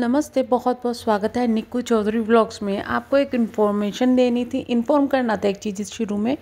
नमस्ते, बहुत बहुत स्वागत है निक्कू चौधरी व्लॉग्स में। आपको एक इन्फॉर्मेशन देनी थी, इन्फॉर्म करना था एक चीज़ शुरू में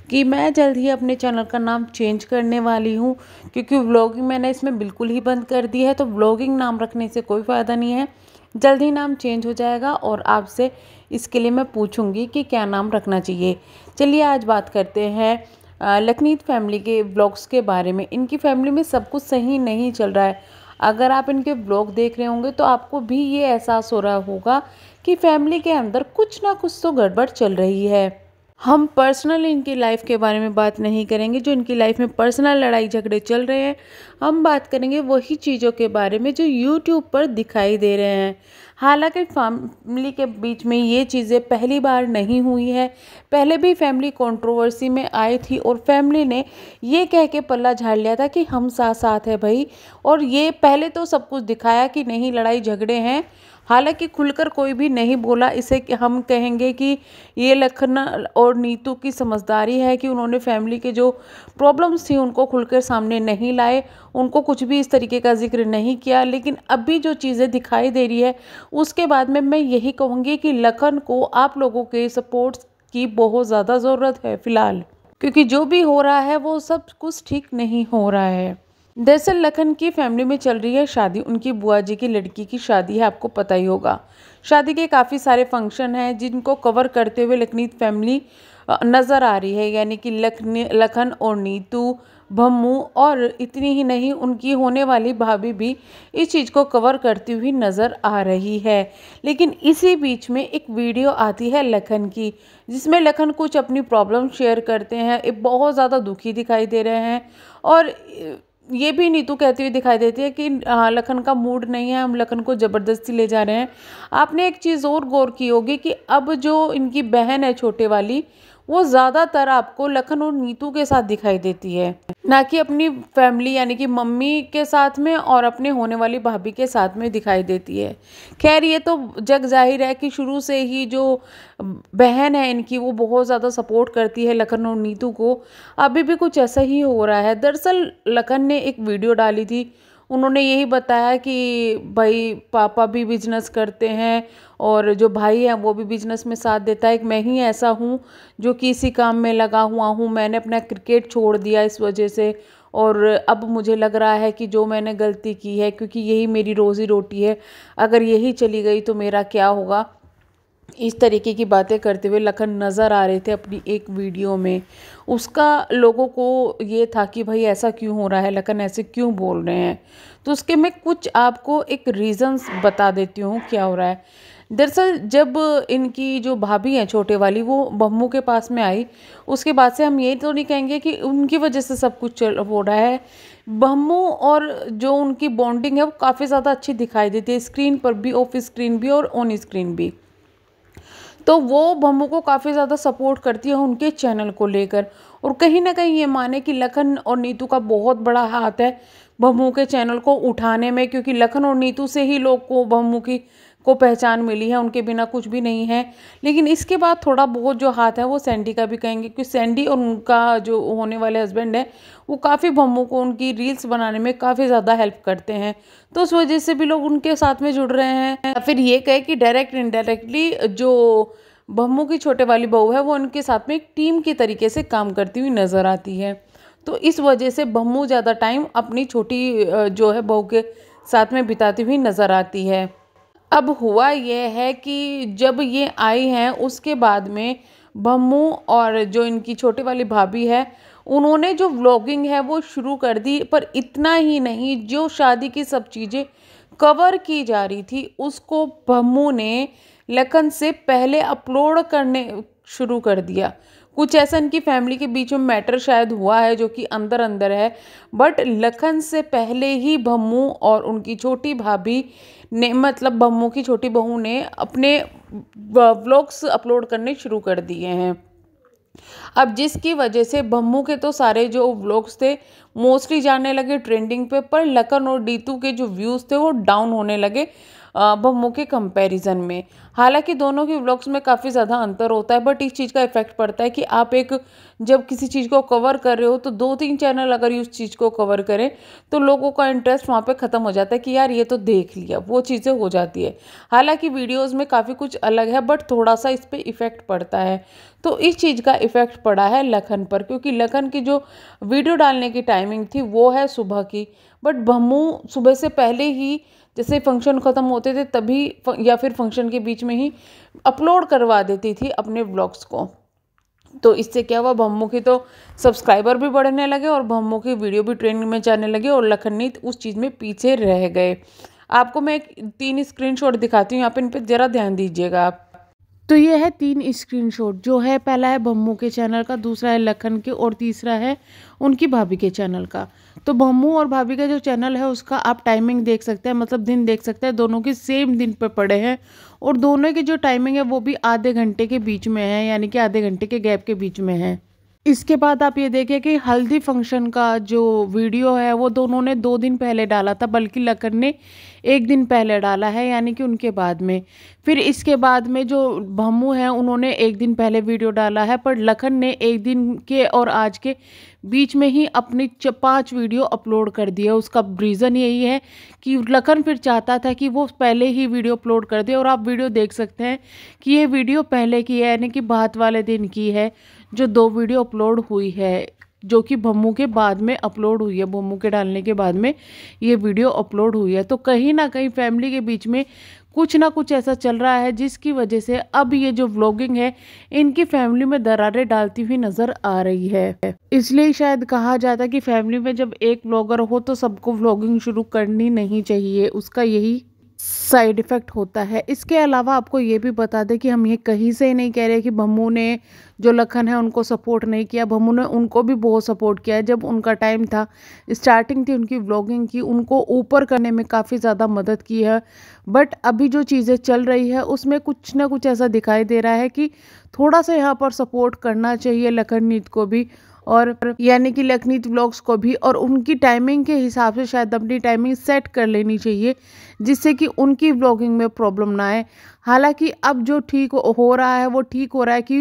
कि मैं जल्द ही अपने चैनल का नाम चेंज करने वाली हूँ, क्योंकि व्लॉगिंग मैंने इसमें बिल्कुल ही बंद कर दी है। तो व्लॉगिंग नाम रखने से कोई फ़ायदा नहीं है, जल्द ही नाम चेंज हो जाएगा और आपसे इसके लिए मैं पूछूँगी कि क्या नाम रखना चाहिए। चलिए आज बात करते हैं लखनीत फैमिली के व्लॉग्स के बारे में। इनकी फैमिली में सब कुछ सही नहीं चल रहा है। अगर आप इनके ब्लॉग देख रहे होंगे तो आपको भी ये एहसास हो रहा होगा कि फैमिली के अंदर कुछ ना कुछ तो गड़बड़ चल रही है। हम पर्सनल इनकी लाइफ के बारे में बात नहीं करेंगे, जो इनकी लाइफ में पर्सनल लड़ाई झगड़े चल रहे हैं। हम बात करेंगे वही चीज़ों के बारे में जो यूट्यूब पर दिखाई दे रहे हैं। हालांकि फैमिली के बीच में ये चीज़ें पहली बार नहीं हुई है, पहले भी फैमिली कंट्रोवर्सी में आई थी और फैमिली ने ये कह के पल्ला झाड़ लिया था कि हम साथ साथ है भाई। और ये पहले तो सब कुछ दिखाया कि नहीं लड़ाई झगड़े हैं, हालांकि खुलकर कोई भी नहीं बोला। इसे हम कहेंगे कि ये लखन और नीतू की समझदारी है कि उन्होंने फैमिली के जो प्रॉब्लम्स थी उनको खुलकर सामने नहीं लाए, उनको कुछ भी इस तरीके का जिक्र नहीं किया। लेकिन अभी जो चीज़ें दिखाई दे रही है उसके बाद में मैं यही कहूँगी कि लखन को आप लोगों के सपोर्ट की बहुत ज़्यादा ज़रूरत है फ़िलहाल, क्योंकि जो भी हो रहा है वो सब कुछ ठीक नहीं हो रहा है। दरअसल लखन की फैमिली में चल रही है शादी, उनकी बुआ जी की लड़की की शादी है, आपको पता ही होगा। शादी के काफ़ी सारे फंक्शन हैं जिनको कवर करते हुए लखनीत फैमिली नज़र आ रही है, यानी कि लखन और नीतू, भम्मू और इतनी ही नहीं उनकी होने वाली भाभी भी इस चीज़ को कवर करती हुई नज़र आ रही है। लेकिन इसी बीच में एक वीडियो आती है लखन की, जिसमें लखन कुछ अपनी प्रॉब्लम शेयर करते हैं, एक बहुत ज़्यादा दुखी दिखाई दे रहे हैं। और ये भी नीतू कहती हुई दिखाई देती है कि लखन का मूड नहीं है, हम लखन को ज़बरदस्ती ले जा रहे हैं। आपने एक चीज़ और गौर की होगी कि अब जो इनकी बहन है छोटे वाली, वो ज़्यादातर आपको लखन और नीतू के साथ दिखाई देती है, ना कि अपनी फैमिली यानी कि मम्मी के साथ में और अपने होने वाली भाभी के साथ में दिखाई देती है। खैर ये तो जग जाहिर है कि शुरू से ही जो बहन है इनकी वो बहुत ज़्यादा सपोर्ट करती है लखन और नीतू को। अभी भी कुछ ऐसा ही हो रहा है। दरअसल लखन ने एक वीडियो डाली थी, उन्होंने यही बताया कि भाई पापा भी बिजनेस करते हैं और जो भाई है वो भी बिजनेस में साथ देता है, एक मैं ही ऐसा हूँ जो कि इसी काम में लगा हुआ हूँ। मैंने अपना क्रिकेट छोड़ दिया इस वजह से, और अब मुझे लग रहा है कि जो मैंने गलती की है, क्योंकि यही मेरी रोज़ी रोटी है, अगर यही चली गई तो मेरा क्या होगा। इस तरीके की बातें करते हुए लखन नज़र आ रहे थे अपनी एक वीडियो में। उसका लोगों को ये था कि भाई ऐसा क्यों हो रहा है, लखन ऐसे क्यों बोल रहे हैं। तो उसके मैं कुछ आपको एक रीज़न्स बता देती हूँ क्या हो रहा है। दरअसल जब इनकी जो भाभी है छोटे वाली वो बम्मू के पास में आई, उसके बाद से हम ये तो नहीं कहेंगे कि उनकी वजह से सब कुछ चल हो रहा है। बम्मू और जो उनकी बॉन्डिंग है वो काफ़ी ज़्यादा अच्छी दिखाई देती है, स्क्रीन पर भी, ऑफ स्क्रीन भी और ऑन स्क्रीन भी। तो वो बम्मू को काफ़ी ज़्यादा सपोर्ट करती है उनके चैनल को लेकर, और कहीं ना कहीं ये माने कि लखन और नीतू का बहुत बड़ा हाथ है बम्मू के चैनल को उठाने में, क्योंकि लखन और नीतू से ही लोग को बम्मू की को पहचान मिली है, उनके बिना कुछ भी नहीं है। लेकिन इसके बाद थोड़ा बहुत जो हाथ है वो सैंडी का भी कहेंगे, क्योंकि सैंडी और उनका जो होने वाले हस्बैंड है वो काफ़ी बम्मू को उनकी रील्स बनाने में काफ़ी ज़्यादा हेल्प करते हैं। तो उस वजह से भी लोग उनके साथ में जुड़ रहे हैं। फिर ये कहे कि डायरेक्ट इनडायरेक्टली जो बम्मू की छोटे वाली बहू है वो उनके साथ में एक टीम के तरीके से काम करती हुई नज़र आती है। तो इस वजह से बम्मू ज़्यादा टाइम अपनी छोटी जो है बहू के साथ में बिताती हुई नज़र आती है। अब हुआ यह है कि जब ये आई हैं उसके बाद में बम्मू और जो इनकी छोटी वाली भाभी है उन्होंने जो व्लॉगिंग है वो शुरू कर दी। पर इतना ही नहीं, जो शादी की सब चीज़ें कवर की जा रही थी उसको बम्मू ने लखन से पहले अपलोड करने शुरू कर दिया। कुछ ऐसा इनकी फैमिली के बीच में मैटर शायद हुआ है जो कि अंदर अंदर है, बट लखन से पहले ही बम्मू और उनकी छोटी भाभी ने, मतलब बम्मू की छोटी बहू ने अपने व्लॉग्स अपलोड करने शुरू कर दिए हैं। अब जिसकी वजह से बम्मू के तो सारे जो व्लॉग्स थे मोस्टली जाने लगे ट्रेंडिंग पे, पर लखन और डीतू के जो व्यूज़ थे वो डाउन होने लगे बम्मू के कंपैरिजन में। हालांकि दोनों के व्लॉग्स में काफ़ी ज़्यादा अंतर होता है, बट इस चीज़ का इफेक्ट पड़ता है कि आप एक जब किसी चीज़ को कवर कर रहे हो तो 2-3 चैनल अगर उस चीज़ को कवर करें तो लोगों का इंटरेस्ट वहाँ पे ख़त्म हो जाता है कि यार ये तो देख लिया, वो चीज़ें हो जाती है। हालांकि वीडियोज़ में काफ़ी कुछ अलग है, बट थोड़ा सा इस पर इफ़ेक्ट पड़ता है। तो इस चीज़ का इफ़ेक्ट पड़ा है लखन पर, क्योंकि लखन की जो वीडियो डालने की टाइमिंग थी वो है सुबह की, बट बम्मू सुबह से पहले ही जैसे फंक्शन ख़त्म होते थे तभी या फिर फंक्शन के बीच में ही अपलोड करवा देती थी अपने व्लॉग्स को। तो इससे क्या हुआ, बम्मू की तो सब्सक्राइबर भी बढ़ने लगे और बम्मू की वीडियो भी ट्रेंडिंग में जाने लगे और लखन उस चीज़ में पीछे रह गए। आपको मैं 3 स्क्रीनशॉट दिखाती हूँ, यहाँ पे इन पर ज़रा ध्यान दीजिएगा आप। तो ये है 3 स्क्रीनशॉट, जो है पहला है बम्मू के चैनल का, दूसरा है लखन के और तीसरा है उनकी भाभी के चैनल का। तो बम्मू और भाभी का जो चैनल है उसका आप टाइमिंग देख सकते हैं, मतलब दिन देख सकते हैं, दोनों के सेम दिन पे पड़े हैं और दोनों की जो टाइमिंग है वो भी आधे घंटे के बीच में है, यानी कि आधे घंटे के गैप के बीच में है। इसके बाद आप ये देखिए कि हल्दी फंक्शन का जो वीडियो है वो दोनों ने 2 दिन पहले डाला था, बल्कि लखन ने 1 दिन पहले डाला है, यानी कि उनके बाद में। फिर इसके बाद में जो बम्मू है उन्होंने 1 दिन पहले वीडियो डाला है, पर लखन ने 1 दिन के और आज के बीच में ही अपनी 5 वीडियो अपलोड कर दिया। उसका रीज़न यही है कि लखन फिर चाहता था कि वो पहले ही वीडियो अपलोड कर दे, और आप वीडियो देख सकते हैं कि ये वीडियो पहले की है, यानी कि बात वाले दिन की है, जो 2 वीडियो अपलोड हुई है, जो कि बम्मू के बाद में अपलोड हुई है। बम्मू के डालने के बाद में ये वीडियो अपलोड हुई है। तो कहीं ना कहीं फैमिली के बीच में कुछ ना कुछ ऐसा चल रहा है जिसकी वजह से अब ये जो व्लॉगिंग है इनकी फैमिली में दरारें डालती हुई नजर आ रही है। इसलिए शायद कहा जाता है कि फैमिली में जब एक व्लॉगर हो तो सबको व्लॉगिंग शुरू करनी नहीं चाहिए, उसका यही साइड इफ़ेक्ट होता है। इसके अलावा आपको ये भी बता दें कि हम ये कहीं से ही नहीं कह रहे कि बम्मू ने जो लखन है उनको सपोर्ट नहीं किया। बम्मू ने उनको भी बहुत सपोर्ट किया है। जब उनका टाइम था, स्टार्टिंग थी उनकी व्लॉगिंग की, उनको ऊपर करने में काफ़ी ज़्यादा मदद की है। बट अभी जो चीज़ें चल रही है उसमें कुछ ना कुछ ऐसा दिखाई दे रहा है कि थोड़ा सा यहाँ पर सपोर्ट करना चाहिए लखननीत को भी, और यानी कि लखनीत व्लॉग्स को भी, और उनकी टाइमिंग के हिसाब से शायद अपनी टाइमिंग सेट कर लेनी चाहिए जिससे कि उनकी व्लॉगिंग में प्रॉब्लम ना आए। हालांकि अब जो ठीक हो रहा है वो ठीक हो रहा है कि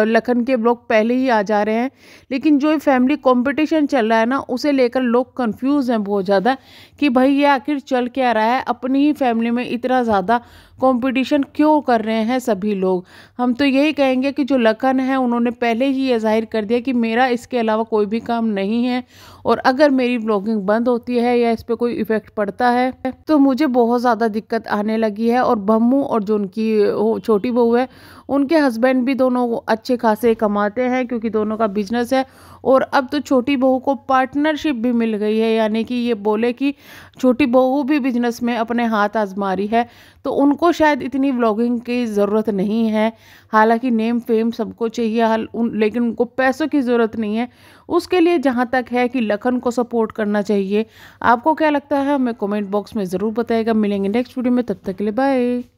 लखन के व्लॉग पहले ही आ जा रहे हैं, लेकिन जो फैमिली कंपटीशन चल रहा है ना उसे लेकर लोग कंफ्यूज हैं बहुत ज़्यादा कि भाई ये आखिर चल क्या रहा है, अपनी ही फैमिली में इतना ज़्यादा कंपटीशन क्यों कर रहे हैं सभी लोग। हम तो यही कहेंगे कि जो लखन है उन्होंने पहले ही ये जाहिर कर दिया कि मेरा इसके अलावा कोई भी काम नहीं है, और अगर मेरी व्लॉगिंग बंद होती है या इस पर कोई इफ़ेक्ट पड़ता है तो मुझे बहुत ज़्यादा दिक्कत आने लगी है। और बम्मू और जो उनकी छोटी बहू है उनके हस्बैंड भी दोनों अच्छे खासे कमाते हैं, क्योंकि दोनों का बिजनेस है। और अब तो छोटी बहू को पार्टनरशिप भी मिल गई है, यानी कि ये बोले कि छोटी बहू भी बिजनेस में अपने हाथ आजमा रही है, तो उनको शायद इतनी व्लॉगिंग की ज़रूरत नहीं है। हालांकि नेम फेम सबको चाहिए, लेकिन उनको पैसों की ज़रूरत नहीं है। उसके लिए जहाँ तक है कि लखन को सपोर्ट करना चाहिए। आपको क्या लगता है हमें कमेंट बॉक्स में ज़रूर बताइएगा। मिलेंगे नेक्स्ट वीडियो में, तब तक के लिए बाय।